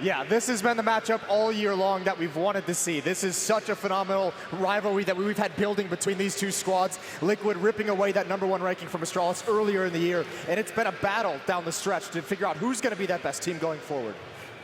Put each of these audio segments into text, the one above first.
Yeah, this has been the matchup all year long that we've wanted to see. This is such a phenomenal rivalry that we've had building between these two squads. Liquid ripping away that #1 ranking from Astralis earlier in the year, and it's been a battle down the stretch to figure out who's going to be that best team going forward.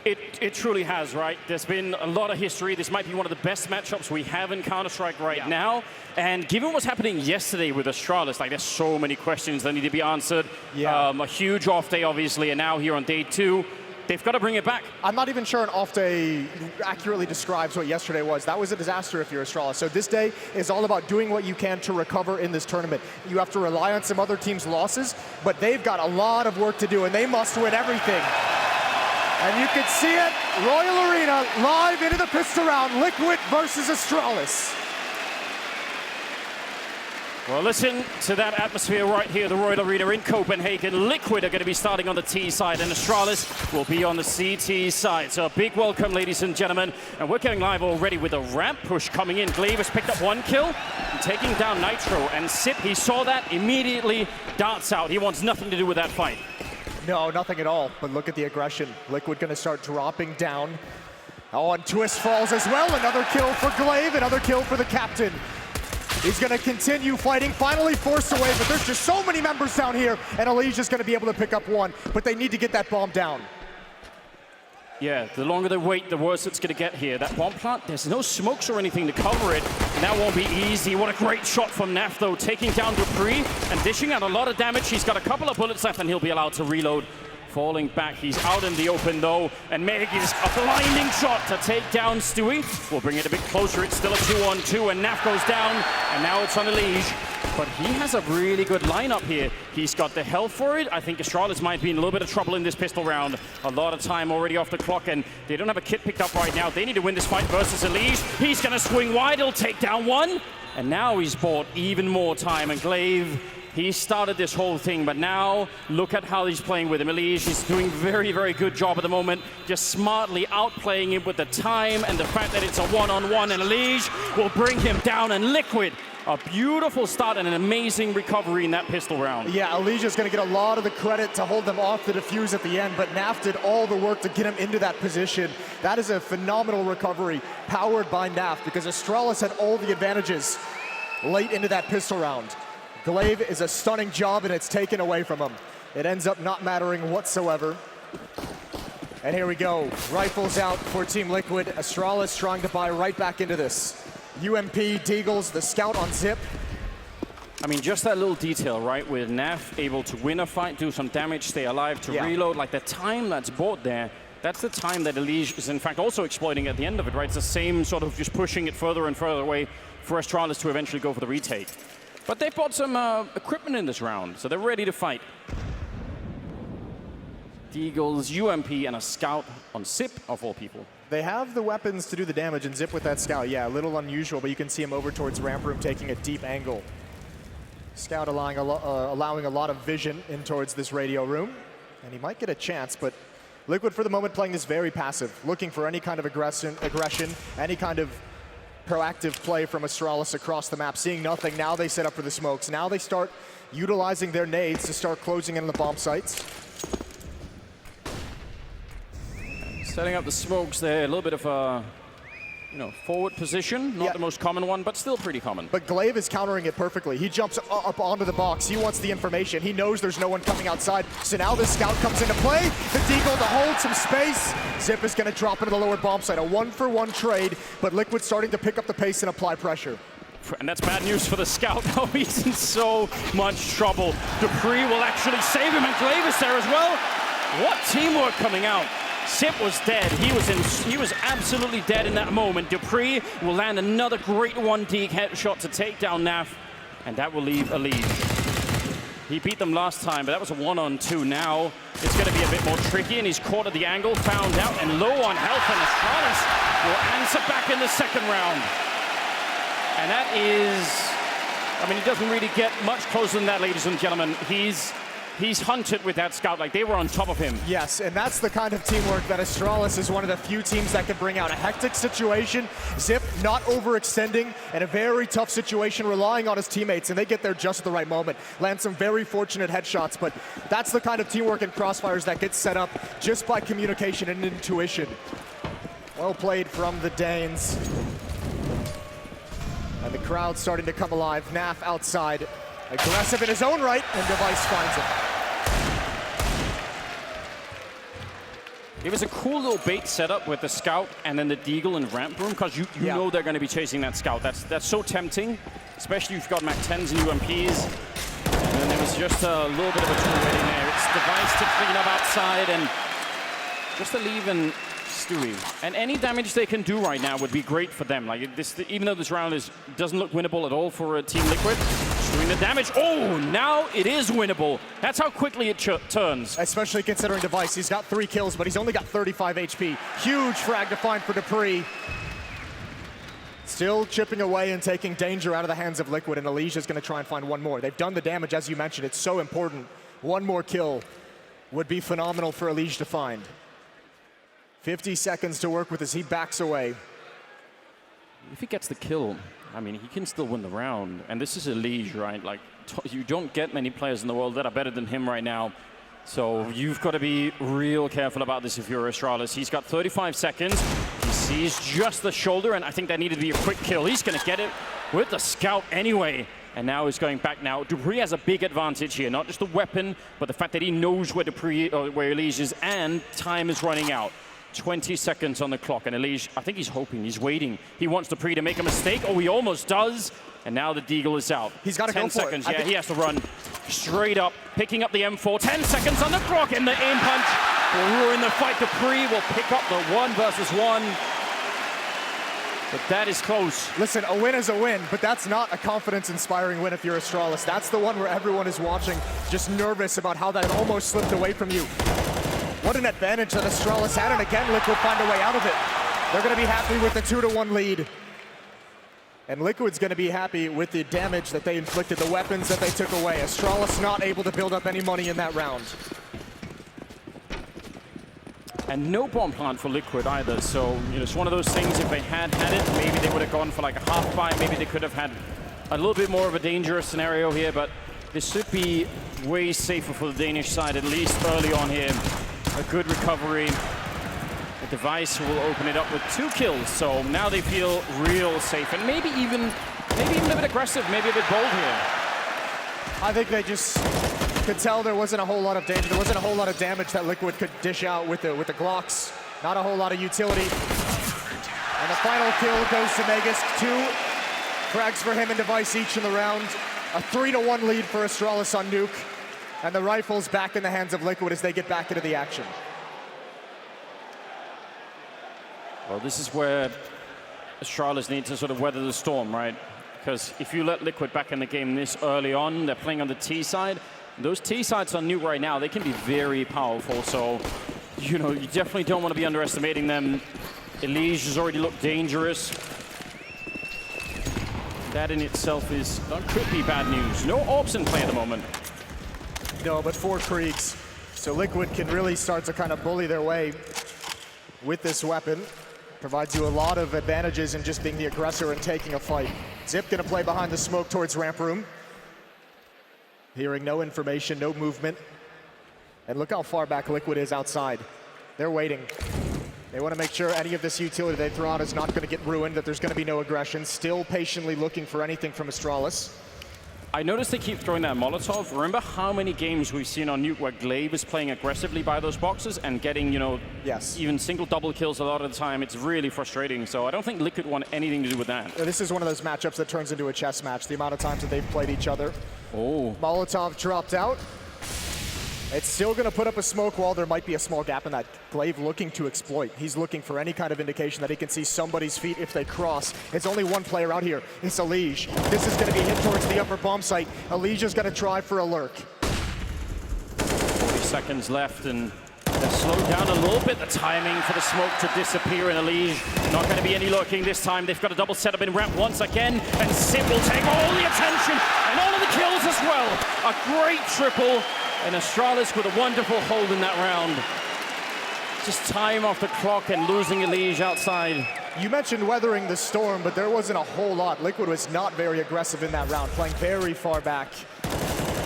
It truly has, right? There's been a lot of history. This might be one of the best matchups we have in Counter-Strike right now. And given what's happening yesterday with Astralis, like there's so many questions that need to be answered. Yeah. A huge off day, obviously, and now here on day 2. They've got to bring it back. I'm not even sure an off day accurately describes what yesterday was. That was a disaster if you're Astralis. So this day is all about doing what you can to recover in this tournament. You have to rely on some other teams' losses, but they've got a lot of work to do, and they must win everything. And you can see it, Royal Arena, live into the pistol round, Liquid versus Astralis. Well, listen to that atmosphere right here, the Royal Arena in Copenhagen. Liquid are going to be starting on the T side, and Astralis will be on the CT side. So a big welcome, ladies and gentlemen. And we're going live already with a ramp push coming in. Glaive has picked up 1 kill, taking down Nitro. And Sip, he saw that, immediately darts out. He wants nothing to do with that fight. No, nothing at all, but look at the aggression. Liquid going to start dropping down. Oh, and Twist falls as well. Another kill for Glaive, another kill for the captain. He's going to continue fighting, finally forced away, but there's just so many members down here, and Alicia's going to be able to pick up 1, but they need to get that bomb down. Yeah, the longer they wait, the worse it's going to get here. That bomb plant, there's no smokes or anything to cover it, and that won't be easy. What a great shot from Naf, though, taking down dupreeh and dishing out a lot of damage. He's got a couple of bullets left, and he'll be allowed to reload. Falling back, he's out in the open though, and Meg is a blinding shot to take down Stewie. We'll bring it a bit closer, it's still a 2-on-2, and Naf goes down, and now it's on Elige. But he has a really good lineup here. He's got the health for it. I think Astralis might be in a little bit of trouble in this pistol round. A lot of time already off the clock, and they don't have a kit picked up right now. They need to win this fight versus Elige. He's gonna swing wide, he'll take down 1, and now he's bought even more time, and Glaive, he started this whole thing, but now look at how he's playing with him. Elige is doing very, very good job at the moment, just smartly outplaying him with the time and the fact that it's a 1-on-1, and Elige will bring him down, and Liquid, a beautiful start and an amazing recovery in that pistol round. Yeah, Alicia's going to get a lot of the credit to hold them off the defuse at the end, but Naf did all the work to get him into that position. That is a phenomenal recovery powered by Naf, because Astralis had all the advantages late into that pistol round. Glaive is a stunning job, and it's taken away from him. It ends up not mattering whatsoever. And here we go. Rifles out for Team Liquid. Astralis trying to buy right back into this. UMP, Deagles, the scout on Zip. I mean, just that little detail, right? With Naf able to win a fight, do some damage, stay alive, to reload. Like the time that's bought there, that's the time that Elige is in fact also exploiting at the end of it, right? It's the same sort of just pushing it further and further away for Astralis to eventually go for the retake. But they bought some equipment in this round, so they're ready to fight. Deagles, UMP, and a scout on Zip, of all people. They have the weapons to do the damage, and Zip with that scout, yeah, a little unusual, but you can see him over towards ramp room taking a deep angle. Scout allowing a lot of vision in towards this radio room, and he might get a chance, but Liquid for the moment playing this very passive, looking for any kind of aggression, any kind of proactive play from Astralis across the map. Seeing nothing, now they set up for the smokes. Now they start utilizing their nades to start closing in on the bomb sites. Setting up the smokes there, a little bit of a forward position. Not the most common one, but still pretty common. But Glaive is countering it perfectly. He jumps up onto the box. He wants the information. He knows there's no one coming outside. So now this scout comes into play. The Deagle to hold some space. Zip is going to drop into the lower bomb site. A 1-for-1 trade, but Liquid starting to pick up the pace and apply pressure. And that's bad news for the scout. Oh, he's in so much trouble. dupreeh will actually save him, and Glaive is there as well. What teamwork coming out. Sip was dead. He was absolutely dead in that moment. dupreeh will land another great 1D headshot to take down Naf, and that will leave Elige. He beat them last time, but that was a 1-on-2. Now it's going to be a bit more tricky, and he's caught at the angle, found out, and low on health, and Astralis will answer back in the second round. And that is, I mean, he doesn't really get much closer than that, ladies and gentlemen. He's he's hunted with that scout, like they were on top of him. Yes, and that's the kind of teamwork that Astralis is one of the few teams that can bring out. A hectic situation, Zip not overextending, and a very tough situation, relying on his teammates, and they get there just at the right moment. Land some very fortunate headshots, but that's the kind of teamwork in Crossfires that gets set up just by communication and intuition. Well played from the Danes. And the crowd's starting to come alive. Naf outside, aggressive in his own right, and Device finds him. It was a cool little bait setup with the scout and then the deagle and ramp room, because you know they're going to be chasing that scout. That's so tempting, especially if you've got Mac 10s and UMPs. And then there was just a little bit of a tool waiting there. It's Device to clean up outside and just to leave and Stewie. And any damage they can do right now would be great for them. Like this, even though this round doesn't look winnable at all for Team Liquid, just doing the damage. Oh, now it is winnable. That's how quickly it turns. Especially considering Device. He's got 3 kills, but he's only got 35 HP. Huge frag to find for dupreeh. Still chipping away and taking danger out of the hands of Liquid, and Alicia's going to try and find one more. They've done the damage, as you mentioned. It's so important. One more kill would be phenomenal for Alicia to find. 50 seconds to work with as he backs away. If he gets the kill, I mean, he can still win the round. And this is Alicia, right? Like, you don't get many players in the world that are better than him right now. So you've got to be real careful about this if you're Astralis. He's got 35 seconds. He sees just the shoulder, and I think that needed to be a quick kill. He's going to get it with the scout anyway. And now he's going back now. dupreeh has a big advantage here. Not just the weapon, but the fact that he knows where dupreeh, or where Alicia is, and time is running out. 20 seconds on the clock, and Alicia, I think he's hoping, he's waiting. He wants dupreeh to make a mistake. Oh, he almost does. And now the deagle is out. He's got to go for 10 seconds, it. yeah, he has to run straight up, picking up the M4. 10 seconds on the clock, and the aim punch will ruin the fight. dupreeh will pick up the 1 versus 1. But that is close. Listen, a win is a win, but that's not a confidence-inspiring win if you're Astralis. That's the one where everyone is watching, just nervous about how that almost slipped away from you. What an advantage that Astralis had, and again, Liquid find a way out of it. They're going to be happy with the 2-1 lead. And Liquid's going to be happy with the damage that they inflicted, the weapons that they took away. Astralis not able to build up any money in that round. And no bomb plant for Liquid either, so it's one of those things, if they had it, maybe they would have gone for like a half buy, maybe they could have had a little bit more of a dangerous scenario here, but this should be way safer for the Danish side, at least early on here. A good recovery. The Device will open it up with 2 kills, so now they feel real safe, and maybe even a bit aggressive, maybe a bit bold here. I think they just could tell there wasn't a whole lot of danger. There wasn't a whole lot of damage that Liquid could dish out with the Glocks. Not a whole lot of utility. And the final kill goes to Magus. 2 frags for him and Device each in the round. A 3-1 lead for Astralis on Nuke. And the rifle's back in the hands of Liquid as they get back into the action. Well, this is where Astralis need to sort of weather the storm, right? Because if you let Liquid back in the game this early on, they're playing on the T side. Those T sides on Nuke right now, they can be very powerful. So, you definitely don't want to be underestimating them. Elige has already looked dangerous. That in itself could be bad news. No orbs in play at the moment. No, but 4 Kriegs. So Liquid can really start to kind of bully their way with this weapon. Provides you a lot of advantages in just being the aggressor and taking a fight. Zip gonna play behind the smoke towards ramp room. Hearing no information, no movement. And look how far back Liquid is outside. They're waiting. They want to make sure any of this utility they throw out is not going to get ruined, that there's going to be no aggression. Still patiently looking for anything from Astralis. I noticed they keep throwing that Molotov. Remember how many games we've seen on Nuke where Glaive is playing aggressively by those boxes and getting, yes, even single double kills a lot of the time. It's really frustrating. So I don't think Liquid want anything to do with that. This is one of those matchups that turns into a chess match, the amount of times that they've played each other. Oh. Molotov dropped out. It's still going to put up a smoke wall. There might be a small gap in that. Glaive looking to exploit. He's looking for any kind of indication that he can see somebody's feet if they cross. It's only one player out here. It's Elige. This is going to be hit towards the upper bomb site. Elige's going to try for a lurk. 40 seconds left, and they've slowed down a little bit the timing for the smoke to disappear in Elige. Not going to be any lurking this time. They've got a double setup in ramp once again, and Sim will take all the attention and all of the kills as well. A great triple. And Astralis with a wonderful hold in that round. Just time off the clock and losing Elige outside. You mentioned weathering the storm, but there wasn't a whole lot. Liquid was not very aggressive in that round, playing very far back.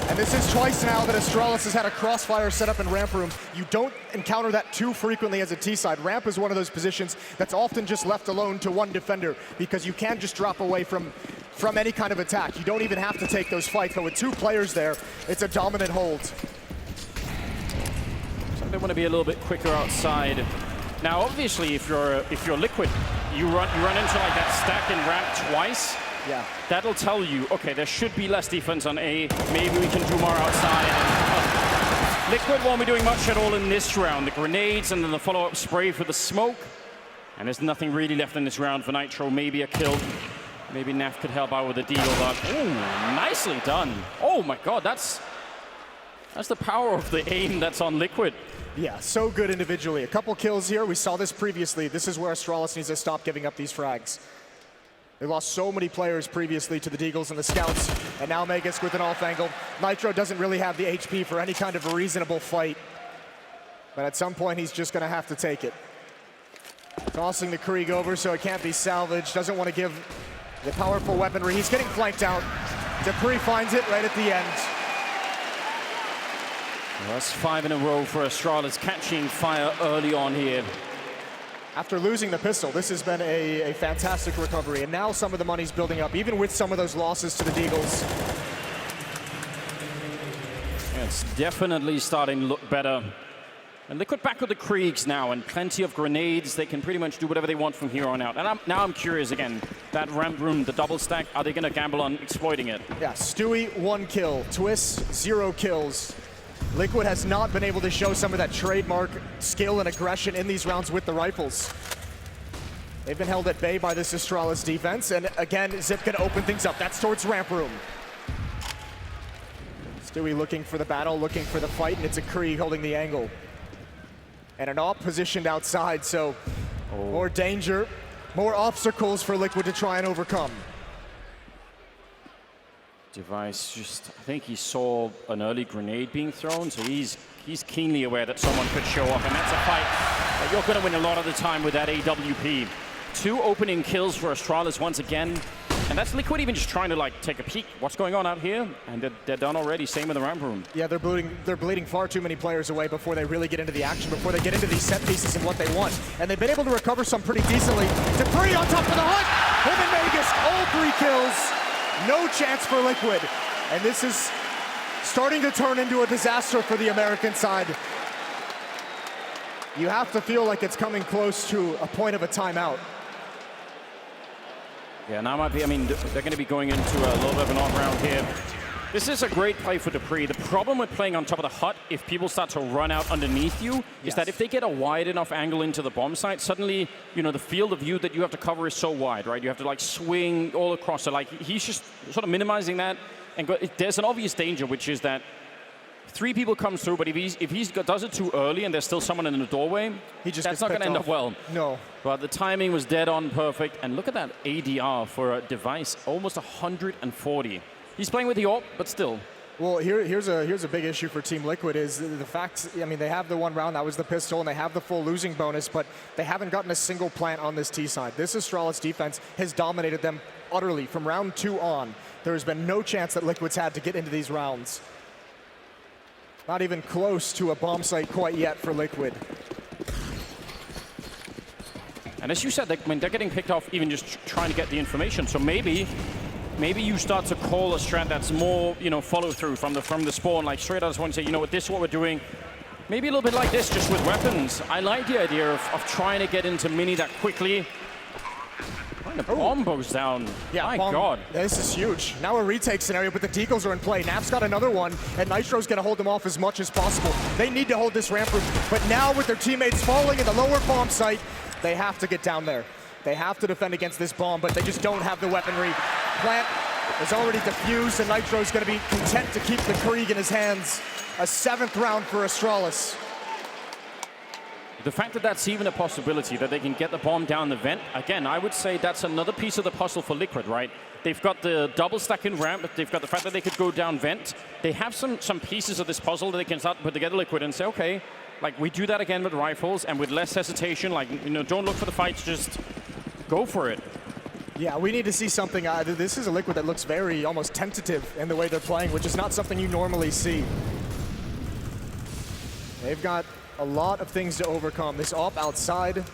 And this is twice now that Astralis has had a crossfire set up in ramp room. You don't encounter that too frequently as a T-side. Ramp is one of those positions that's often just left alone to one defender because you can't just drop away from any kind of attack. You don't even have to take those fights, but with two players there, it's a dominant hold. So they want to be a little bit quicker outside. Now, obviously, if you're Liquid, you run into like that stack in ramp twice. Yeah. That'll tell you, okay, there should be less defense on A. Maybe we can do more outside. Liquid won't be doing much at all in this round. The grenades and then the follow-up spray for the smoke. And there's nothing really left in this round for Nitro. Maybe a kill. Maybe Naf could help out with a deal, but ooh, nicely done. Oh my God, that's the power of the aim that's on Liquid. Yeah, so good individually. A couple kills here. We saw this previously. This is where Astralis needs to stop giving up these frags. They lost so many players previously to the Deagles and the Scouts, and now Magisk with an off angle. Nitro doesn't really have the HP for any kind of a reasonable fight, but at some point he's just gonna have to take it. Tossing the Krieg over so it can't be salvaged. Doesn't want to give the powerful weaponry. He's getting flanked out. dupreeh finds it right at the end. Well, that's 5 in a row for Astralis, catching fire early on here. After losing the pistol, this has been a fantastic recovery, and now some of the money's building up, even with some of those losses to the Deagles. Yeah, it's definitely starting to look better. And Liquid back with the Kriegs now, and plenty of grenades. They can pretty much do whatever they want from here on out. And now I'm curious again, that ramp room, the double stack, are they going to gamble on exploiting it? Yeah, Stewie, 1 kill. Twist, 0 kills. Liquid has not been able to show some of that trademark skill and aggression in these rounds with the rifles. They've been held at bay by this Astralis defense, and again, Zip can open things up. That's towards ramp room. Stewie looking for the battle, looking for the fight, and it's a Krieg holding the angle. And an AWP positioned outside, so more danger, more obstacles for Liquid to try and overcome. Device just, I think he saw an early grenade being thrown, so he's keenly aware that someone could show up, and that's a fight that you're going to win a lot of the time with that AWP. 2 opening kills for Astralis once again, and that's Liquid even just trying to like take a peek what's going on out here, and they're done already. Same with the ramp room. Yeah, they're bleeding far too many players away before they really get into the action, before they get into these set pieces and what they want. And they've been able to recover some pretty decently. dupreeh on top of the hunt. Him and Magisk, all 3 kills. No chance for Liquid. And this is starting to turn into a disaster for the American side. You have to feel like it's coming close to a point of a timeout. Yeah, now might be, I mean, they're going to be going into a little bit of an odd round here. This is a great play for dupreeh. The problem with playing on top of the hut, if people start to run out underneath you, is that if they get a wide enough angle into the bomb site, suddenly, you know, the field of view that you have to cover is so wide, right? You have to like swing all across. So like he's just sort of minimizing that. And there's an obvious danger, which is that 3 people come through, but if he does it too early and there's still someone in the doorway, that's not going to end up well. No. But the timing was dead on perfect. And look at that ADR for a Device, almost 140. He's playing with the AWP, but still. Well, here's a big issue for Team Liquid is the fact, I mean, they have the 1 round, that was the pistol, and they have the full losing bonus, but they haven't gotten a single plant on this T side. This Astralis defense has dominated them utterly from round 2 on. There's been no chance that Liquid's had to get into these rounds. Not even close to a bomb site quite yet for Liquid. And as you said, they're getting picked off even just trying to get the information, so maybe you start to call a strat that's more, you know, follow through from the spawn, like straight out of spawn and say, you know what, this is what we're doing. Maybe a little bit like this, just with weapons. I like the idea of trying to get into mini that quickly. The bomb goes down. Yeah, my God. This is huge. Now a retake scenario, but the Deagles are in play. Naf's got another one, and Nitro's going to hold them off as much as possible. They need to hold this ramp room, but now with their teammates falling in the lower bomb site, they have to get down there. They have to defend against this bomb, but they just don't have the weaponry. Plant is already defused, and Nitro's going to be content to keep the Krieg in his hands. A 7th round for Astralis. The fact that that's even a possibility, that they can get the bomb down the vent, again, I would say that's another piece of the puzzle for Liquid, right? They've got the double stack in ramp, but they've got the fact that they could go down vent. They have some pieces of this puzzle that they can start to put together, Liquid, and say, okay, like we do that again with rifles and with less hesitation, like, you know, don't look for the fights, just go for it. Yeah, we need to see something. This is a Liquid that looks very almost tentative in the way they're playing, which is not something you normally see. They've got a lot of things to overcome. This op outside.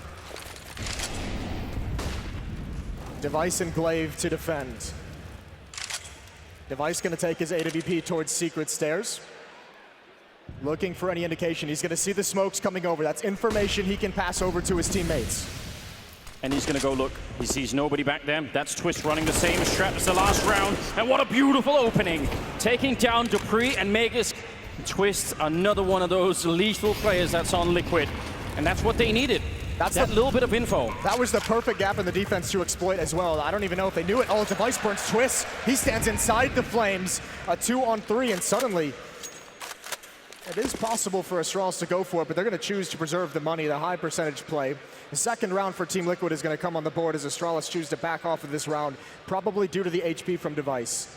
Device and Glaive to defend. Device going to take his AWP towards Secret Stairs. Looking for any indication. He's going to see the smokes coming over. That's information he can pass over to his teammates. And he's going to go look. He sees nobody back there. That's Twist running the same strat as the last round. And what a beautiful opening. Taking down Dupree and Magisk. Twist, another one of those lethal players that's on Liquid. And that's what they needed. That's that little bit of info. That was the perfect gap in the defense to exploit as well. I don't even know if they knew it. Oh, Device burns Twist. He stands inside the flames. A 2-on-3, and suddenly it is possible for Astralis to go for it, but they're going to choose to preserve the money, the high percentage play. The second round for Team Liquid is going to come on the board as Astralis choose to back off of this round, probably due to the HP from Device.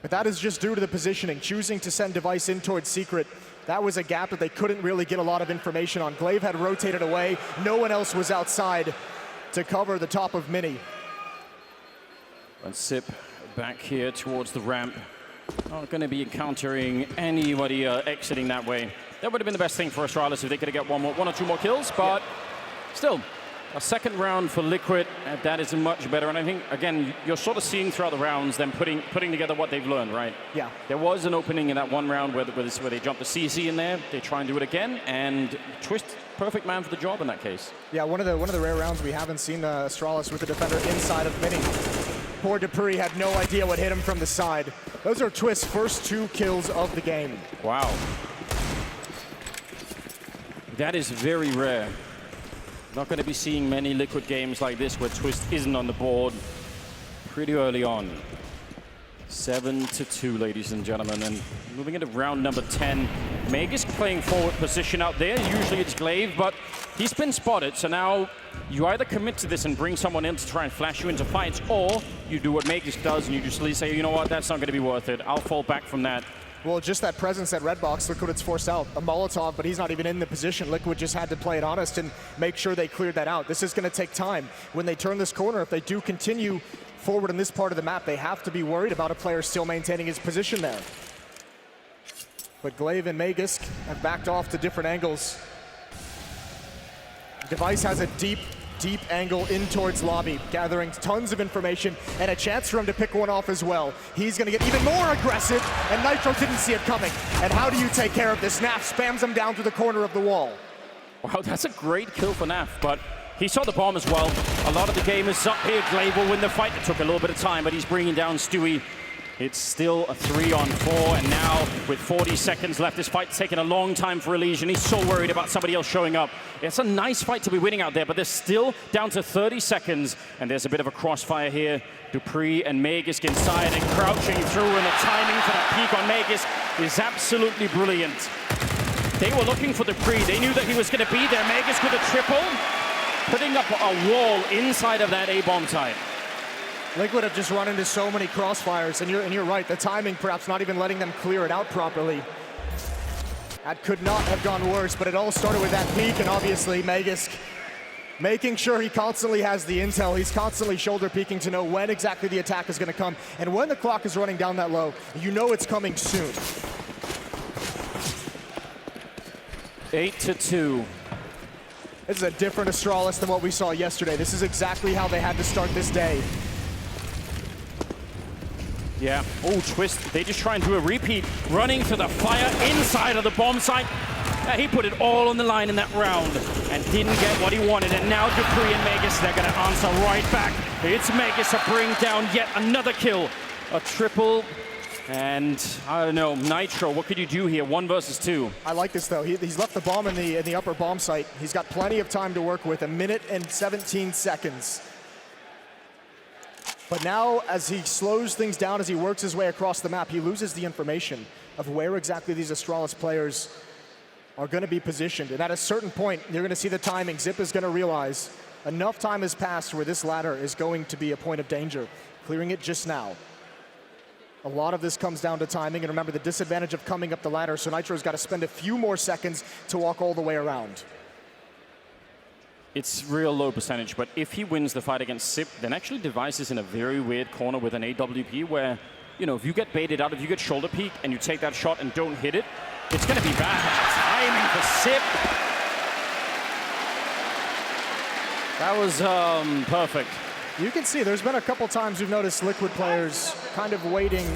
But that is just due to the positioning, choosing to send Device in towards Secret. That was a gap that they couldn't really get a lot of information on. Glaive had rotated away. No one else was outside to cover the top of Mini. And Sip back here towards the ramp. Not going to be encountering anybody exiting that way. That would have been the best thing for Astralis if they could have got one or two more kills, but still. A second round for Liquid, that is much better. And I think, again, you're sort of seeing throughout the rounds them putting together what they've learned, right? Yeah. There was an opening in that one round where they jumped the CC in there. They try and do it again, and Twist, perfect man for the job in that case. Yeah, one of the rare rounds we haven't seen Astralis with the defender inside of Mini. Poor Dupree had no idea what hit him from the side. Those are Twist's first 2 kills of the game. Wow. That is very rare. Not going to be seeing many Liquid games like this where Twist isn't on the board pretty early on. 7-2, ladies and gentlemen. And moving into round number 10. Magisk playing forward position out there. Usually it's Glaive, but he's been spotted. So now you either commit to this and bring someone in to try and flash you into fights, or you do what Magisk does and you just say, you know what, that's not going to be worth it. I'll fall back from that. Well, just that presence at red box, look what it's forced out. A Molotov, but he's not even in the position. Liquid just had to play it honest and make sure they cleared that out. This is going to take time. When they turn this corner, if they do continue forward in this part of the map, they have to be worried about a player still maintaining his position there. But Glaive and Magisk have backed off to different angles. Device has a deep angle in towards lobby, gathering tons of information and a chance for him to pick one off as well. He's going to get even more aggressive, and Nitro didn't see it coming. And how do you take care of this? Naf spams him down through the corner of the wall. Wow, that's a great kill for Naf, but he saw the bomb as well. A lot of the game is up here. Glaive will win the fight. It took a little bit of time, but he's bringing down Stewie. It's still a 3-on-4, and now with 40 seconds left, this fight's taken a long time for Elysian. He's so worried about somebody else showing up. It's a nice fight to be winning out there, but they're still down to 30 seconds, and there's a bit of a crossfire here. Dupree and Magisk inside and crouching through, and the timing for that peek on Magisk is absolutely brilliant. They were looking for Dupree. They knew that he was going to be there. Magisk with a triple, putting up a wall inside of that A-bomb site. Liquid have just run into so many crossfires, and you're right, the timing perhaps not even letting them clear it out properly. That could not have gone worse, but it all started with that peek, and obviously Magisk making sure he constantly has the intel. He's constantly shoulder peeking to know when exactly the attack is going to come, and when the clock is running down that low, you know it's coming soon. 8-2. This is a different Astralis than what we saw yesterday. This is exactly how they had to start this day. Yeah. Oh, Twist. They just try and do a repeat. Running to the fire inside of the bomb site. He put it all on the line in that round and didn't get what he wanted. And now Dupree and Magisk, they're going to answer right back. It's Magisk to bring down yet another kill. A triple. And I don't know, Nitro, what could you do here? 1 versus 2. I like this though. He's left the bomb in the upper bomb site. He's got plenty of time to work with. 1 minute and 17 seconds. But now, as he slows things down, as he works his way across the map, he loses the information of where exactly these Astralis players are going to be positioned. And at a certain point, you're going to see the timing. Zip is going to realize enough time has passed where this ladder is going to be a point of danger. Clearing it just now. A lot of this comes down to timing, and remember the disadvantage of coming up the ladder, so Nitro's got to spend a few more seconds to walk all the way around. It's real low percentage, but if he wins the fight against Zip, then actually Device is in a very weird corner with an AWP where, you know, if you get baited out, if you get shoulder peek and you take that shot and don't hit it, it's going to be bad. Timing for Zip. That was perfect. You can see there's been a couple times we've noticed Liquid players kind of waiting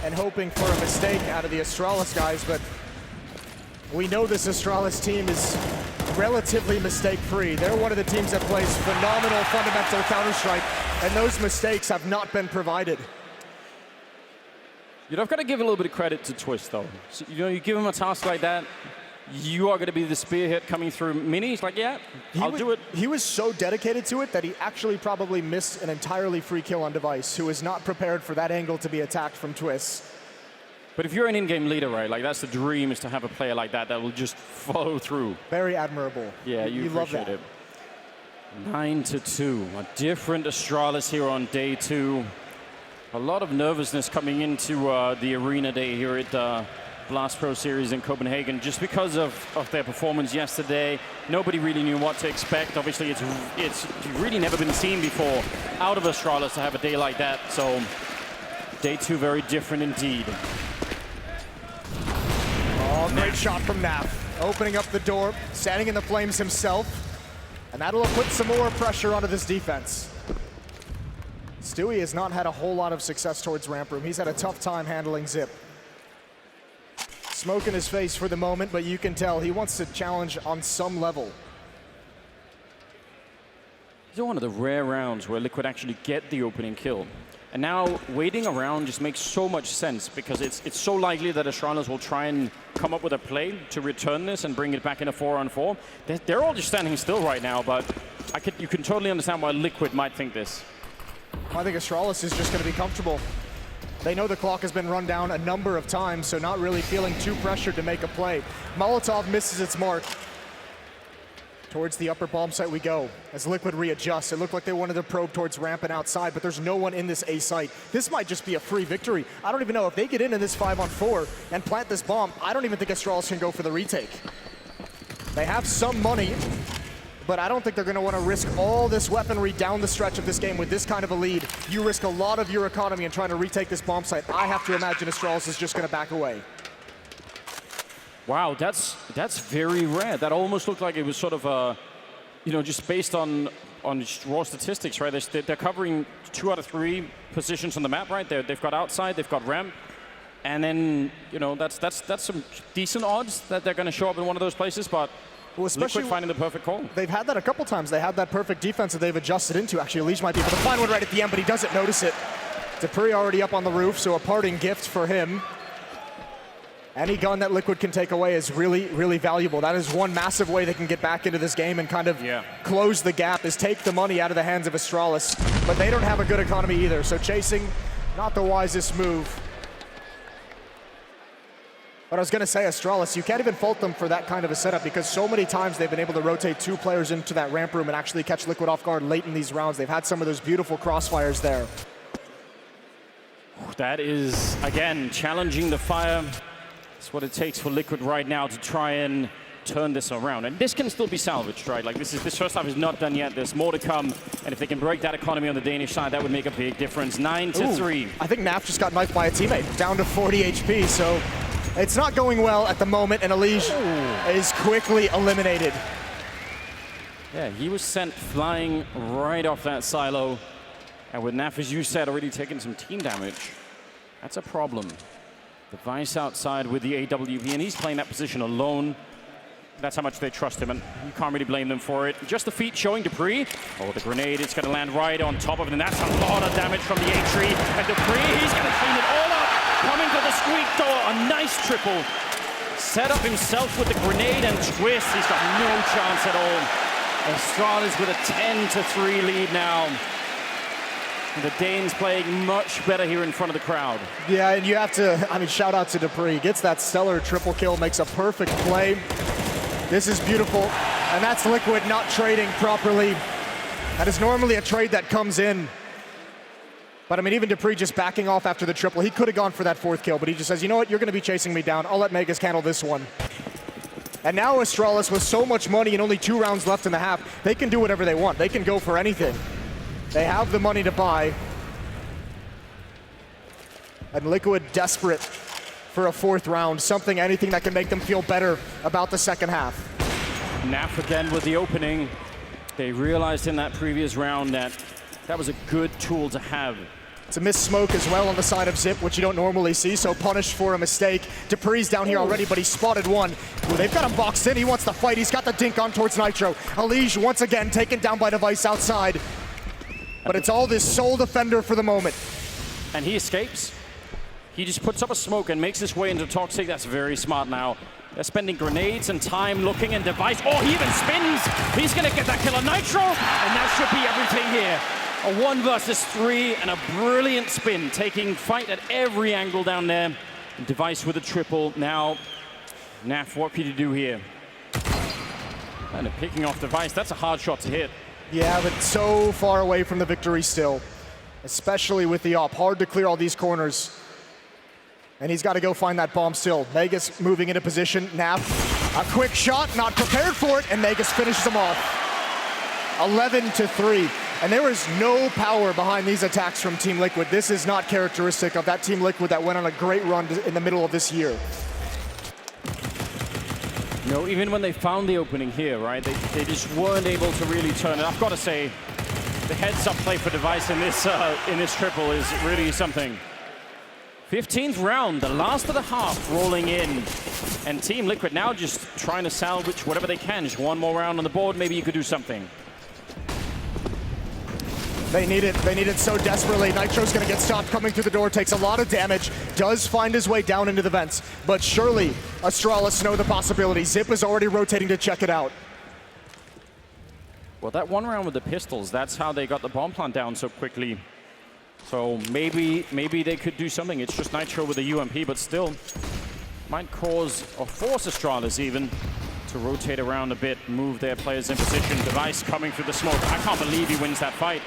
and hoping for a mistake out of the Astralis guys, but we know this Astralis team is relatively mistake-free. They're one of the teams that plays phenomenal fundamental Counter-Strike, and those mistakes have not been provided. You know, I've got to give a little bit of credit to Twist, though. So, you know, you give him a task like that, you are going to be the spearhead coming through mini. He's like, yeah, I'll do it. He was so dedicated to it that he actually probably missed an entirely free kill on Device, who is not prepared for that angle to be attacked from Twist. But if you're an in-game leader, right, like that's the dream, is to have a player like that that will just follow through. Very admirable. Yeah, you love that. It. 9-2, a different Astralis here on day 2. A lot of nervousness coming into the arena day here at Blast Pro Series in Copenhagen, just because of their performance yesterday. Nobody really knew what to expect. Obviously, it's really never been seen before out of Astralis to have a day like that. So day 2, very different indeed. Oh, great shot from Naf. Opening up the door, standing in the flames himself, and that'll put some more pressure onto this defense. Stewie has not had a whole lot of success towards ramp room. He's had a tough time handling Zip. Smoke in his face for the moment, but you can tell he wants to challenge on some level. These are one of the rare rounds where Liquid actually get the opening kill. And now waiting around just makes so much sense, because it's so likely that Astralis will try and come up with a play to return this and bring it back in a 4-on-4. They're all just standing still right now, but you can totally understand why Liquid might think this. I think Astralis is just going to be comfortable. They know the clock has been run down a number of times, so not really feeling too pressured to make a play. Molotov misses its mark. Towards the upper bomb site we go, as Liquid readjusts. It looked like they wanted to probe towards ramp and outside, but there's no one in this A site. This might just be a free victory. I don't even know if they get in this 5-on-4 and plant this bomb. I don't even think Astralis can go for the retake. They have some money, but I don't think they're going to want to risk all this weaponry down the stretch of this game with this kind of a lead. You risk a lot of your economy in trying to retake this bomb site. I have to imagine Astralis is just going to back away. Wow, that's very rare. That almost looked like it was sort of you know, just based on raw statistics, right? They're covering 2 out of 3 positions on the map, right? They've got outside, they've got ramp, and then, you know, that's some decent odds that they're going to show up in one of those places, but well, especially Liquid finding the perfect call. They've had that a couple times. They had that perfect defense that they've adjusted into. Actually, Leech might be able to find one right at the end, but he doesn't notice it. dupreeh already up on the roof, so a parting gift for him. Any gun that Liquid can take away is really, really valuable. That is one massive way they can get back into this game and kind of close the gap, is take the money out of the hands of Astralis. But they don't have a good economy either, so chasing, not the wisest move. But I was going to say, Astralis, you can't even fault them for that kind of a setup, because so many times they've been able to rotate 2 players into that ramp room and actually catch Liquid off guard late in these rounds. They've had some of those beautiful crossfires there. That is, again, challenging the fire. It's what it takes for Liquid right now to try and turn this around. And this can still be salvaged, right? Like, this first half is not done yet. There's more to come. And if they can break that economy on the Danish side, that would make a big difference. 9-3. I think Naf just got knifed by a teammate, down to 40 HP. So it's not going well at the moment, and Elige is quickly eliminated. Yeah, he was sent flying right off that silo. And with Naf, as you said, already taking some team damage, that's a problem. Device outside with the AWP, and he's playing that position alone. That's how much they trust him, and you can't really blame them for it. Just the feet showing dupreeh. Oh, the grenade, it's going to land right on top of it, and that's a lot of damage from the A-tree. And dupreeh, he's going to clean it all up. Coming for the squeak door, a nice triple. Set up himself with the grenade and twist. He's got no chance at all. Astralis with a 10-3 lead now. The Danes playing much better here in front of the crowd. Yeah, and you have to, I mean, shout out to dupreeh. Gets that stellar triple kill, makes a perfect play. This is beautiful, and that's Liquid not trading properly. That is normally a trade that comes in. But I mean, even dupreeh just backing off after the triple. He could have gone for that 4th kill, but he just says, you know what, you're gonna be chasing me down. I'll let Magisk handle this one. And now Astralis, with so much money and only 2 rounds left in the half, they can do whatever they want. They can go for anything. They have the money to buy. And Liquid desperate for a 4th round, anything that can make them feel better about the second half. Naf again with the opening. They realized in that previous round that that was a good tool to have. It's a missed smoke as well on the side of Zip, which you don't normally see, so punished for a mistake. dupreeh's down here already, but he spotted one. Ooh, they've got him boxed in. He wants to fight. He's got the dink on towards Nitro. Alige once again taken down by Device outside. But it's all this sole defender for the moment. And he escapes. He just puts up a smoke and makes his way into Toxic. That's very smart now. They're spending grenades and time looking, and Device, oh, he even spins. He's gonna get that kill on Nitro, and that should be everything here. A 1 versus 3 and a brilliant spin, taking fight at every angle down there. Device with a triple. Now, Naf, what can you do here? And picking off Device, that's a hard shot to hit. Yeah, but so far away from the victory still, especially with the op. Hard to clear all these corners. And he's got to go find that bomb still. Magisk moving into position. Naf, a quick shot, not prepared for it, and Magisk finishes him off. 11-3. And there is no power behind these attacks from Team Liquid. This is not characteristic of that Team Liquid that went on a great run in the middle of this year. No, even when they found the opening here, right, they just weren't able to really turn it. I've got to say, the heads-up play for Device in this triple is really something. 15th round, the last of the half rolling in. And Team Liquid now just trying to salvage whatever they can. Just one more round on the board, maybe you could do something. They need it so desperately. Nitro's gonna get stopped coming through the door, takes a lot of damage, does find his way down into the vents, but surely Astralis know the possibility. Zip is already rotating to check it out. Well, that 1 round with the pistols, that's how they got the bomb plant down so quickly. So maybe they could do something. It's just Nitro with a UMP, but still might cause or force Astralis even to rotate around a bit, move their players in position. Device coming through the smoke. I can't believe he wins that fight.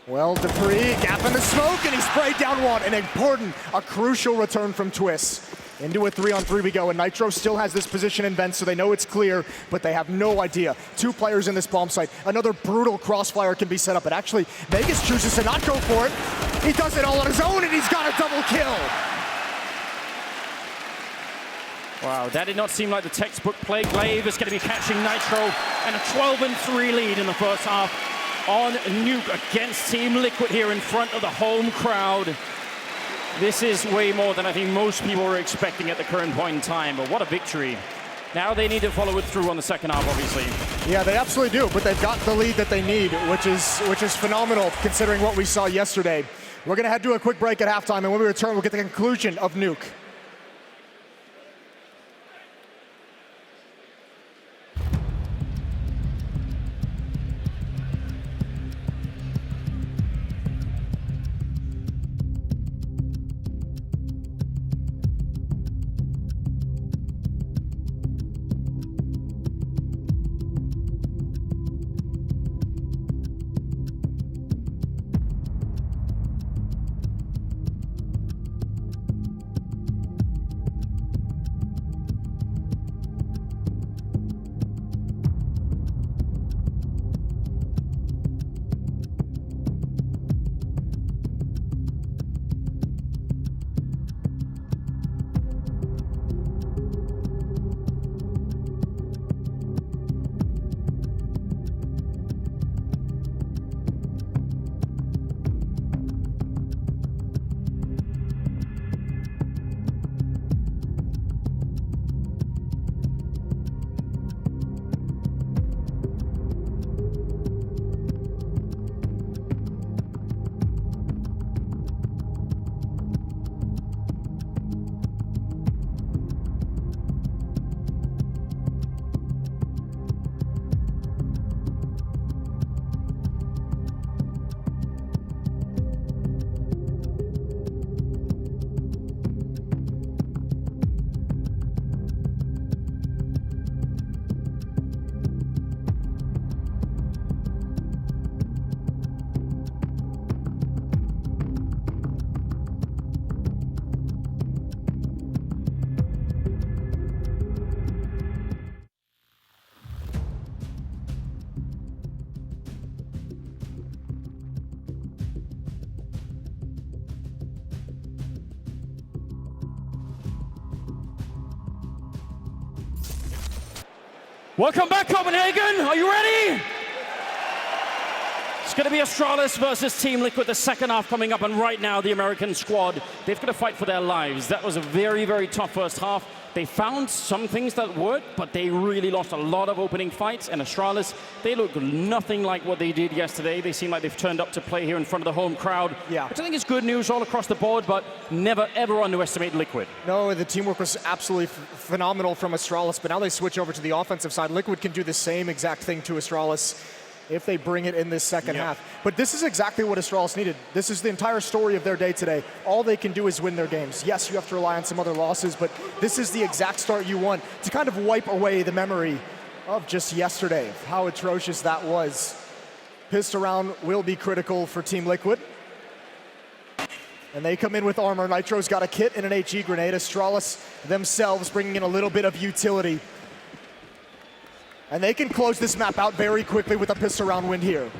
Well, dupreeh, gap in the smoke, and he sprayed down one. An important, a crucial return from Twist. Into a 3-on-3 we go, and Nitro still has this position in vents, so they know it's clear, but they have no idea. 2 players in this bomb site. Another brutal crossfire can be set up, but actually, Magisk chooses to not go for it. He does it all on his own, and he's got a double kill. Wow, that did not seem like the textbook play. Glaive is going to be catching Nitro, and a 12-3 lead in the first half on Nuke against Team Liquid here in front of the home crowd. This is way more than I think most people were expecting at the current point in time, but what a victory. Now they need to follow it through on the second half, obviously. Yeah, they absolutely do, but they've got the lead that they need, which is phenomenal considering what we saw yesterday. We're going to head to a quick break at halftime, and when we return, we'll get the conclusion of Nuke. Welcome back, Copenhagen. Are you ready? It's going to be Astralis versus Team Liquid, the second half coming up, and right now the American squad, they've got to fight for their lives. That was a very, very tough first half. They found some things that worked, but they really lost a lot of opening fights, and Astralis, they look nothing like what they did yesterday. They seem like they've turned up to play here in front of the home crowd, which I think is good news all across the board, but never, ever underestimate Liquid. No, the teamwork was absolutely phenomenal from Astralis, but now they switch over to the offensive side. Liquid can do the same exact thing to Astralis if they bring it in this second half. But this is exactly what Astralis needed. This is the entire story of their day today. All they can do is win their games. Yes, you have to rely on some other losses, but this is the exact start you want to kind of wipe away the memory of just yesterday, how atrocious that was. Pissed around will be critical for Team Liquid. And they come in with armor. Nitro's got a kit and an HE grenade. Astralis themselves bringing in a little bit of utility. And they can close this map out very quickly with a pissed around win here.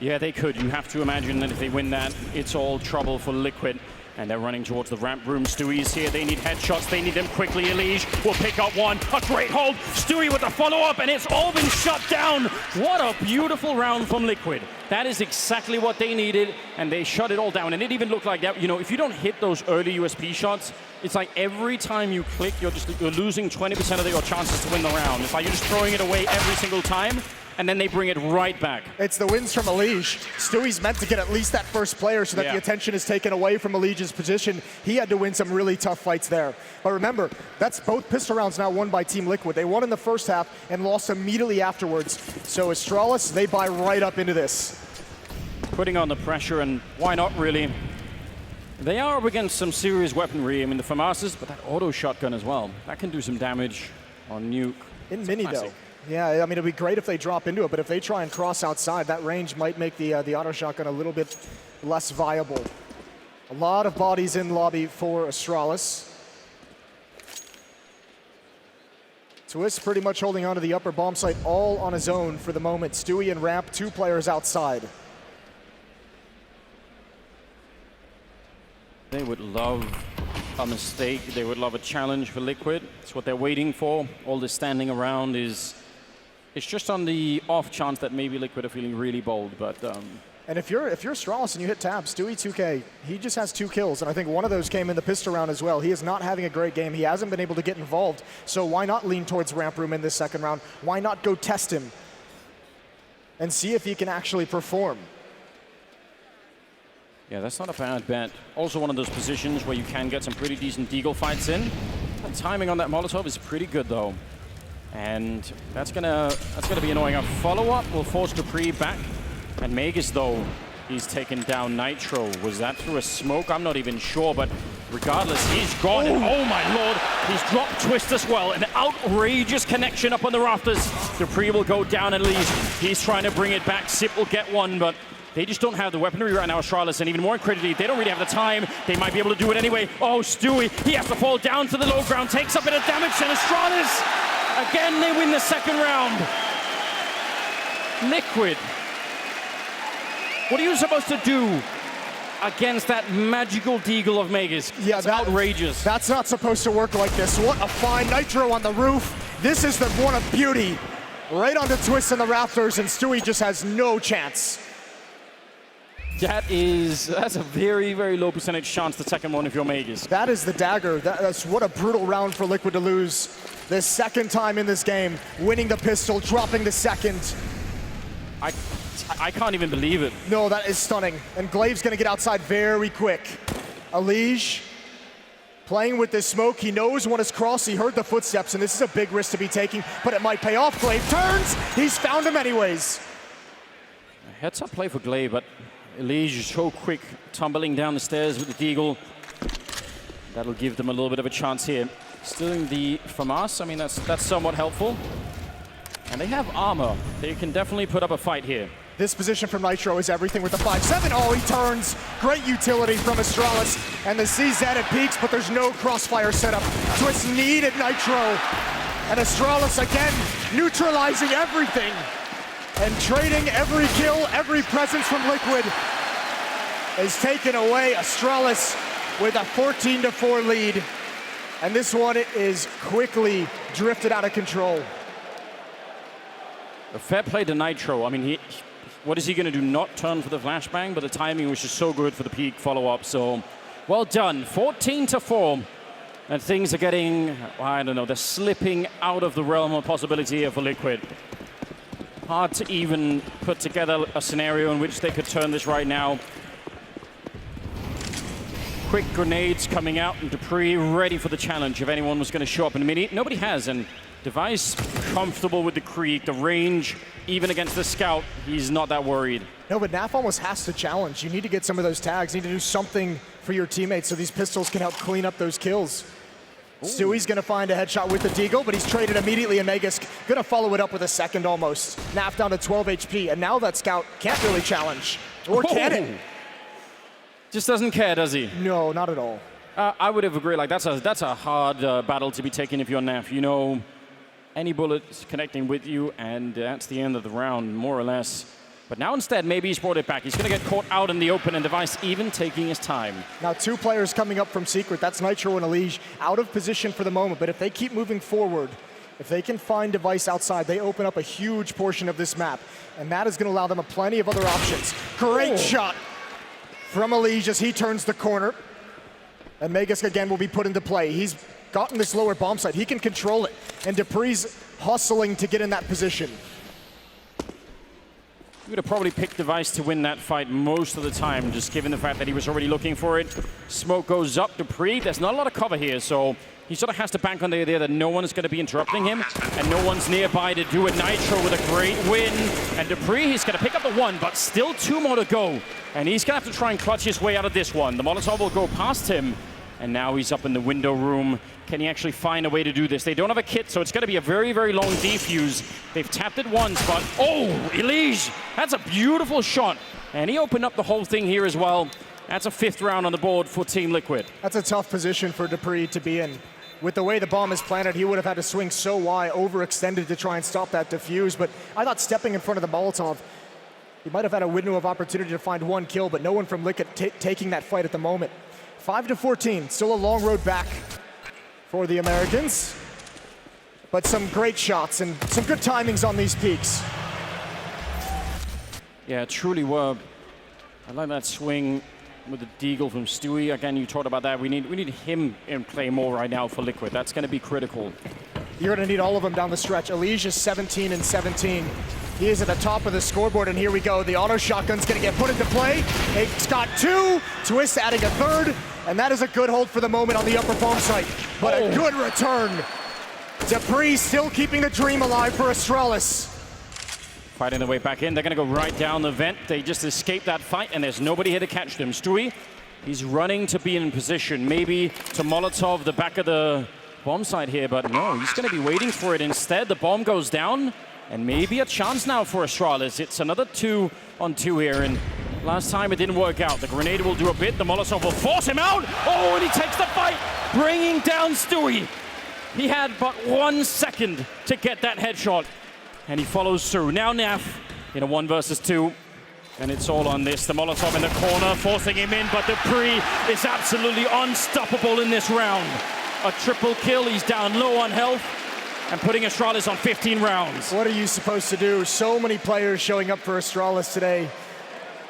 Yeah, they could. You have to imagine that if they win that, it's all trouble for Liquid. And they're running towards the ramp room. Stewie's here. They need headshots. They need them quickly. Elige will pick up one. A great hold. Stewie with the follow-up, and it's all been shut down. What a beautiful round from Liquid. That is exactly what they needed, and they shut it all down. And it even looked like that. You know, if you don't hit those early USP shots, it's like every time you click, you're losing 20% of your chances to win the round. It's like you're just throwing it away every single time, and then they bring it right back. It's the wins from Elige. Stewie's meant to get at least that first player so that the attention is taken away from Elige's position. He had to win some really tough fights there. But remember, that's both pistol rounds now won by Team Liquid. They won in the first half and lost immediately afterwards. So Astralis, they buy right up into this. Putting on the pressure, and why not really? They are up against some serious weaponry. I mean, the FAMASs, but that auto shotgun as well. That can do some damage on Nuke. In mini though. Yeah, I mean, it'd be great if they drop into it, but if they try and cross outside, that range might make the auto shotgun a little bit less viable. A lot of bodies in lobby for Astralis. Twist pretty much holding on to the upper bomb site all on his own for the moment. Stewie and Ramp, 2 players outside. They would love a mistake. They would love a challenge for Liquid. It's what they're waiting for. All this standing around is... It's just on the off chance that maybe Liquid are feeling really bold, but... And if you're Astralis and you hit tab, Stewie 2K, he just has 2 kills, and I think one of those came in the pistol round as well. He is not having a great game. He hasn't been able to get involved, so why not lean towards ramp room in this second round? Why not go test him and see if he can actually perform? Yeah, that's not a bad bet. Also one of those positions where you can get some pretty decent deagle fights in. The timing on that Molotov is pretty good though. And that's gonna be annoying. A follow-up will force Dupree back. And Magus though, he's taken down Nitro. Was that through a smoke? I'm not even sure, but regardless, he's gone. And oh my lord, he's dropped Twist as well. An outrageous connection up on the rafters. Dupree will go down at least. He's trying to bring it back. Sip will get one, but they just don't have the weaponry right now, Astralis, and even more critically, they don't really have the time. They might be able to do it anyway. Oh, Stewie, he has to fall down to the low ground, takes a bit of damage, and Astralis, again, they win the second round. Liquid, what are you supposed to do against that magical deagle of Magus? Yeah, that's outrageous. That's not supposed to work like this. What a fine Nitro on the roof. This is the one of beauty. Right onto Twist in the rafters, and Stewie just has no chance. That's a very, very low percentage chance to second one if you're Magus. That is the dagger. That's what a brutal round for Liquid to lose. The second time in this game, winning the pistol, dropping the second. I can't even believe it. No, that is stunning. And Glaive's gonna get outside very quick. Elige playing with this smoke. He knows when it's crossed. He heard the footsteps, and this is a big risk to be taking, but it might pay off. Glaive turns. He's found him anyways. Heads up play for Glaive, but Elige is so quick, tumbling down the stairs with the deagle. That'll give them a little bit of a chance here. Still in the FAMAS, I mean, that's somewhat helpful. And they have armor. They can definitely put up a fight here. This position from Nitro is everything with the 5-7. Oh, he turns. Great utility from Astralis. And the CZ at peaks, but there's no crossfire setup. Twist needed Nitro. And Astralis again, neutralizing everything. And trading every kill, every presence from Liquid is taken away. Astralis with a 14-4 lead. And this one is quickly drifted out of control. A fair play to Nitro. I mean, what is he going to do? Not turn for the flashbang, but the timing was just so good for the peak follow-up. So, well done. 14-4. And things are getting, I don't know, they're slipping out of the realm of possibility here for Liquid. Hard to even put together a scenario in which they could turn this right now. Quick grenades coming out, and dupreeh ready for the challenge if anyone was going to show up in a minute. Nobody has, and Device comfortable with the creep, the range, even against the scout, he's not that worried. No, but Naf almost has to challenge. You need to get some of those tags. You need to do something for your teammates so these pistols can help clean up those kills. Ooh. Stewie's gonna find a headshot with the deagle, but he's traded immediately, and Megas gonna follow it up with a second almost. Naf down to 12 HP, and now that scout can't really challenge. Or can it? Just doesn't care, does he? No, not at all. I would have agreed, like that's a hard battle to be taken if you're Naf. You know, any bullet's connecting with you, and that's the end of the round, more or less. But now instead, maybe he's brought it back. He's going to get caught out in the open, and Device even taking his time. Now 2 players coming up from Secret. That's Nitro and Elige, out of position for the moment. But if they keep moving forward, if they can find Device outside, they open up a huge portion of this map. And that is going to allow them plenty of other options. Great shot from Elige as he turns the corner. And Megas again will be put into play. He's gotten this lower bomb site. He can control it. And dupreeh's hustling to get in that position. You would have probably picked Device to win that fight most of the time, just given the fact that he was already looking for it. Smoke goes up, dupreeh. There's not a lot of cover here, so he sort of has to bank on the idea that no one is going to be interrupting him, and no one's nearby to do it. Nitro with a great win, and dupreeh, he's going to pick up the 1, but still 2 more to go. And he's going to have to try and clutch his way out of this one. The Molotov will go past him, and now he's up in the window room. Can he actually find a way to do this? They don't have a kit, so it's going to be a very, very long defuse. They've tapped it once, but oh, Elige, that's a beautiful shot. And he opened up the whole thing here as well. That's a 5th round on the board for Team Liquid. That's a tough position for dupreeh to be in. With the way the bomb is planted, he would have had to swing so wide, overextended to try and stop that defuse. But I thought stepping in front of the Molotov, he might have had a window of opportunity to find 1 kill, but no one from Liquid taking that fight at the moment. 5-14, still a long road back for the Americans. But some great shots and some good timings on these peaks. Yeah, truly were. I like that swing with the deagle from Stewie. Again, you talked about that. We need him in play more right now for Liquid. That's going to be critical. You're going to need all of them down the stretch. Elige is 17-17. He is at the top of the scoreboard, and here we go. The auto shotgun's going to get put into play. It's got 2. Twist adding a 3rd, and that is a good hold for the moment on the upper bomb site. But a good return. dupreeh still keeping the dream alive for Astralis. Fighting their way back in. They're going to go right down the vent. They just escaped that fight, and there's nobody here to catch them. Stewie, he's running to be in position. Maybe to Molotov the back of the bomb site here, but no, he's going to be waiting for it. Instead, the bomb goes down, and maybe a chance now for Astralis. It's another 2-on-2 here, and last time it didn't work out. The grenade will do a bit. The Molotov will force him out. Oh, and he takes the fight, bringing down Stewie. He had but 1 second to get that headshot, and he follows through. Now Naf in a 1 versus 2, and it's all on this. The Molotov in the corner, forcing him in, but dupreeh is absolutely unstoppable in this round. A triple kill, he's down low on health, and putting Astralis on 15 rounds. What are you supposed to do? So many players showing up for Astralis today.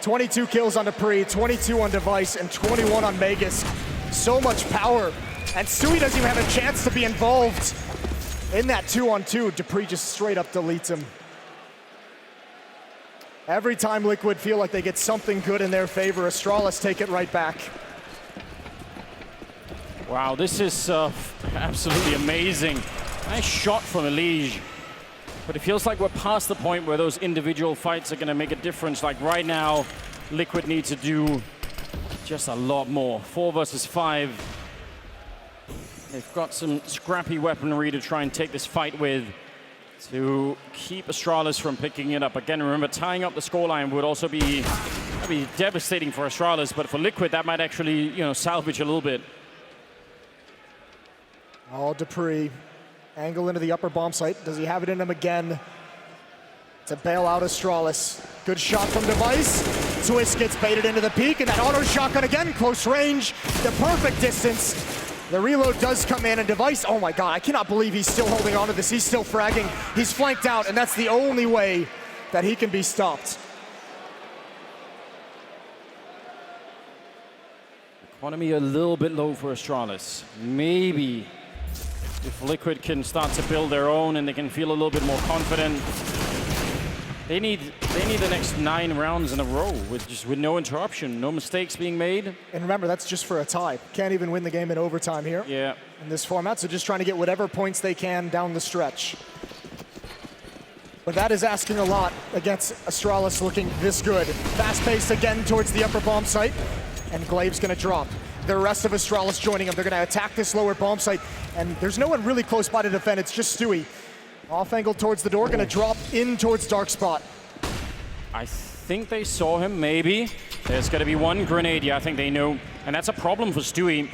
22 kills on dupreeh, 22 on Device, and 21 on Megas. So much power. And Stewie doesn't even have a chance to be involved in that 2-on-2. dupreeh just straight up deletes him. Every time Liquid feel like they get something good in their favor, Astralis take it right back. Wow, this is absolutely amazing. Nice shot from Elige. But it feels like we're past the point where those individual fights are going to make a difference. Like right now, Liquid need to do just a lot more. 4 versus 5. They've got some scrappy weaponry to try and take this fight with to keep Astralis from picking it up. Again, remember, tying up the scoreline would also be devastating for Astralis, but for Liquid, that might actually, you know, salvage a little bit. Oh, dupreeh. Angle into the upper bomb site. Does he have it in him again? To bail out Astralis. Good shot from Device. Twist gets baited into the peak, and that auto shotgun again, close range. The perfect distance. The reload does come in, and Device, oh my god, I cannot believe he's still holding on to this. He's still fragging. He's flanked out, and that's the only way that he can be stopped. Economy a little bit low for Astralis. Maybe if Liquid can start to build their own and they can feel a little bit more confident. They need the next 9 rounds in a row with no interruption, no mistakes being made. And remember, that's just for a tie. Can't even win the game in overtime here. Yeah. In this format, so just trying to get whatever points they can down the stretch. But that is asking a lot against Astralis looking this good. Fast-paced again towards the upper bomb site, and Glaive's gonna drop. The rest of Astralis joining him. They're gonna attack this lower bomb site, and there's no one really close by to defend. It's just Stewie. Off angle towards the door, gonna drop in towards Dark Spot. I think they saw him, maybe. There's gonna be one grenade, yeah, I think they know. And that's a problem for Stewie.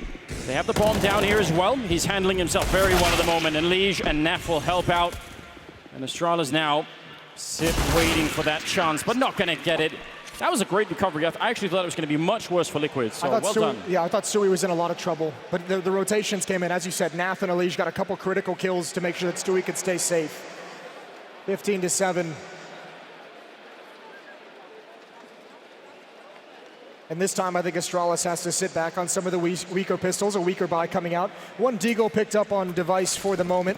They have the bomb down here as well. He's handling himself very well at the moment, and Liege and Naf will help out. And Astralis now sit waiting for that chance, but not gonna get it. That was a great recovery. I actually thought it was gonna be much worse for Liquid, so well done. Yeah, I thought Stewie was in a lot of trouble, but the rotations came in. As you said, Naf and Liege got a couple critical kills to make sure that Stewie could stay safe. 15-7. And this time, I think Astralis has to sit back on some of the weaker pistols, a weaker buy coming out. One Deagle picked up on Device for the moment.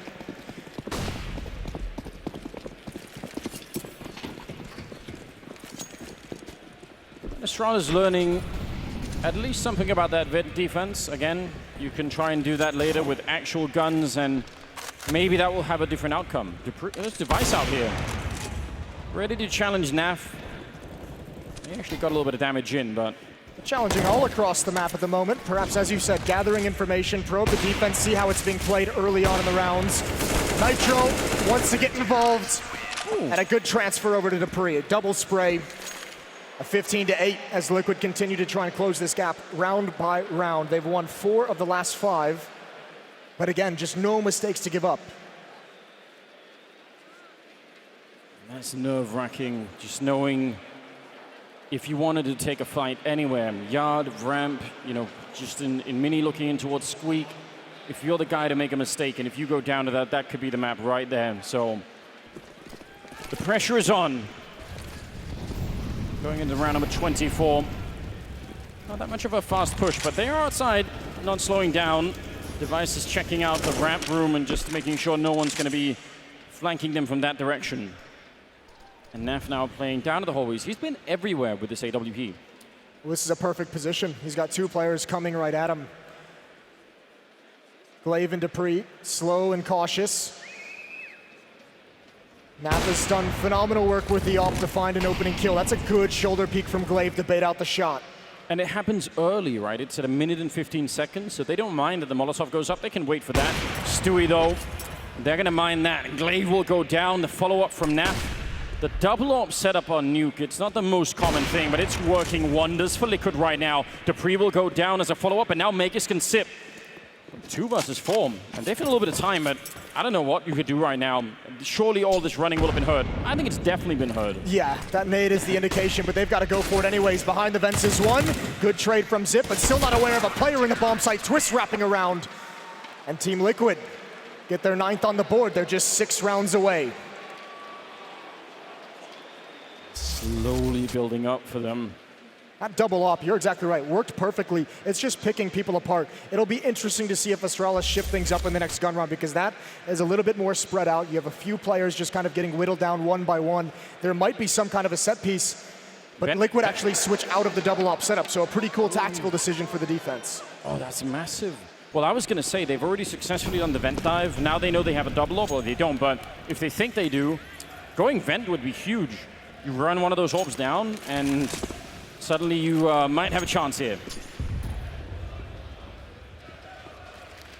Astralis learning at least something about that vent defense. Again, you can try and do that later with actual guns, and maybe that will have a different outcome. There's Device out here, ready to challenge Naf. He actually got a little bit of damage in, but... Challenging all across the map at the moment. Perhaps, as you said, gathering information, probe the defense, see how it's being played early on in the rounds. Nitro wants to get involved. Ooh. And a good transfer over to Dupree. A double spray. A 15-8 as Liquid continue to try and close this gap round by round. They've won 4 of the last 5. But again, just no mistakes to give up. That's nerve-wracking, just knowing if you wanted to take a fight anywhere, yard, ramp, you know, just in mini looking in towards Squeak, if you're the guy to make a mistake, and if you go down to that, that could be the map right there. So the pressure is on. Going into round number 24. Not that much of a fast push, but they are outside, not slowing down. Device is checking out the ramp room and just making sure no one's going to be flanking them from that direction. And Naf now playing down to the hallways. He's been everywhere with this AWP. Well, this is a perfect position. He's got 2 players coming right at him. Glaive and Dupree, slow and cautious. Naf has done phenomenal work with the AWP to find an opening kill. That's a good shoulder peek from Glaive to bait out the shot. And it happens early, right? It's at 1 minute and 15 seconds, so they don't mind that the Molotov goes up. They can wait for that. Stewie, though, they're going to mind that. Glaive will go down. The follow-up from Naf. The double AWP setup on Nuke, it's not the most common thing, but it's working wonders for Liquid right now. Dupree will go down as a follow-up, and now Magus can sip. 2 versus 4, and they've had a little bit of time, but I don't know what you could do right now. Surely all this running will have been heard. I think it's definitely been heard. Yeah, that nade is the indication, but they've got to go for it anyways. Behind the vents is one. Good trade from Zip, but still not aware of a player in the bomb site. Twist wrapping around. And Team Liquid get their 9th on the board. They're just 6 rounds away. Slowly building up for them. That double AWP, you're exactly right, worked perfectly. It's just picking people apart. It'll be interesting to see if Astralis shift things up in the next gun round, because that is a little bit more spread out. You have a few players just kind of getting whittled down one by one. There might be some kind of a set piece, but Liquid actually switch out of the double AWP setup, so a pretty cool tactical decision for the defense. Oh, that's massive. Well, I was going to say, they've already successfully done the vent dive. Now they know they have a double AWP, or they don't, but if they think they do, going vent would be huge. You run one of those orbs down, and suddenly you might have a chance here.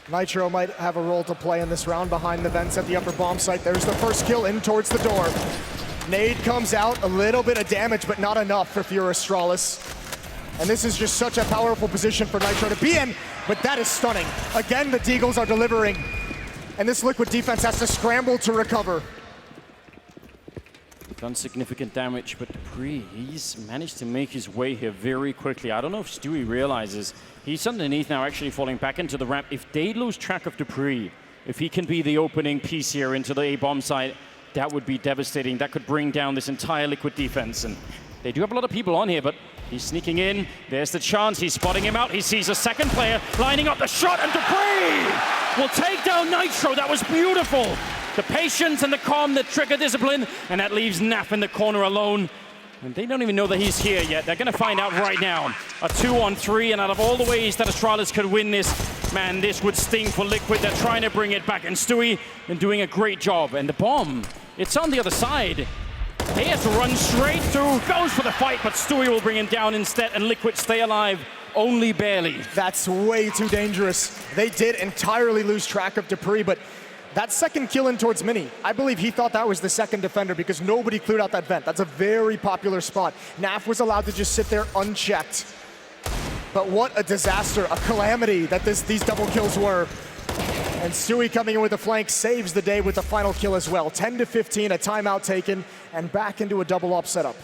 Nitro might have a role to play in this round behind the vents at the upper bomb site. There's the first kill in towards the door. Nade comes out, a little bit of damage, but not enough for Fear Astralis. And this is just such a powerful position for Nitro to be in, but that is stunning. Again, the Deagles are delivering, and this Liquid defense has to scramble to recover. Done significant damage, but dupreeh, he's managed to make his way here very quickly. I don't know if Stewie realizes he's underneath now, actually falling back into the ramp. If they lose track of dupreeh, if he can be the opening piece here into the A-bomb site, that would be devastating. That could bring down this entire Liquid defense. And they do have a lot of people on here, but he's sneaking in. There's the chance. He's spotting him out. He sees a second player lining up the shot, and dupreeh will take down Nitro. That was beautiful. The patience and the calm, the trigger discipline, and that leaves Naf in the corner alone. And they don't even know that he's here yet. They're going to find out right now. A 2-on-3, and out of all the ways that Astralis could win this, man, this would sting for Liquid. They're trying to bring it back, and Stewie is doing a great job. And the bomb, it's on the other side. He has to run straight through, goes for the fight, but Stewie will bring him down instead, and Liquid stay alive, only barely. That's way too dangerous. They did entirely lose track of dupreeh, but that second kill in towards Mini, I believe he thought that was the second defender because nobody cleared out that vent. That's a very popular spot. Naf was allowed to just sit there unchecked. But what a disaster, a calamity that these double kills were. And Stewie coming in with the flank saves the day with the final kill as well. 10-15, a timeout taken, and back into a double up setup.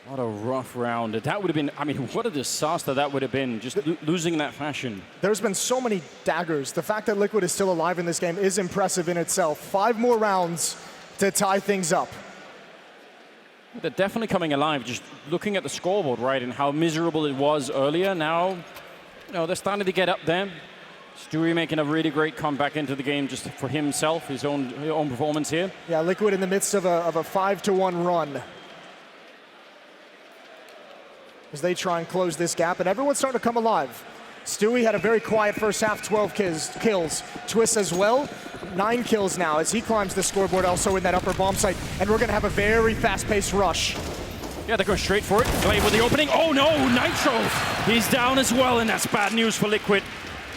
What a rough round. That would have been, I mean, what a disaster that would have been, just losing in that fashion. There's been so many daggers. The fact that Liquid is still alive in this game is impressive in itself. 5 more rounds to tie things up. They're definitely coming alive, just looking at the scoreboard, right, and how miserable it was earlier. Now, you know, they're starting to get up there. Stewie making a really great comeback into the game just for himself, his own performance here. Yeah, Liquid in the midst of a 5-1 run, as they try and close this gap, and everyone's starting to come alive. Stewie had a very quiet first half, 12 kills. Twist as well, 9 kills now as he climbs the scoreboard also in that upper bomb site, and we're gonna have a very fast-paced rush. Yeah, they're going straight for it. Glaive with the opening. Oh no, Nitro! He's down as well, and that's bad news for Liquid.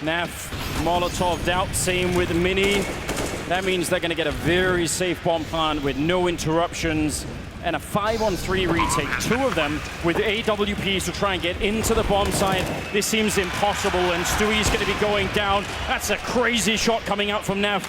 Naf, Molotov out, same with Mini. That means they're gonna get a very safe bomb plant with no interruptions. And a 5-on-3 retake, 2 of them with AWPs to try and get into the bomb site. This seems impossible, and Stewie's going to be going down. That's a crazy shot coming out from Naf.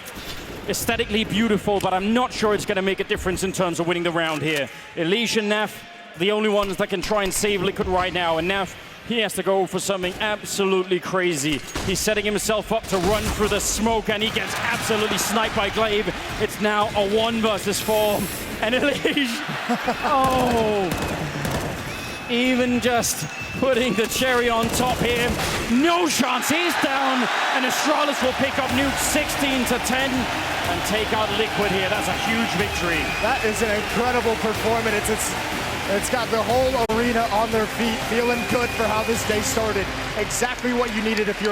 Aesthetically beautiful, but I'm not sure it's going to make a difference in terms of winning the round here. Elish and Naf, the only ones that can try and save Liquid right now, and Naf, he has to go for something absolutely crazy. He's setting himself up to run through the smoke, and he gets absolutely sniped by Glaive. It's now a 1 versus 4. And Elish, oh, even just putting the cherry on top here. No chance, he's down, and Astralis will pick up Nuke 16-10 and take out Liquid here. That's a huge victory. That is an incredible performance. It's got the whole arena on their feet, feeling good for how this day started. Exactly what you needed if you're a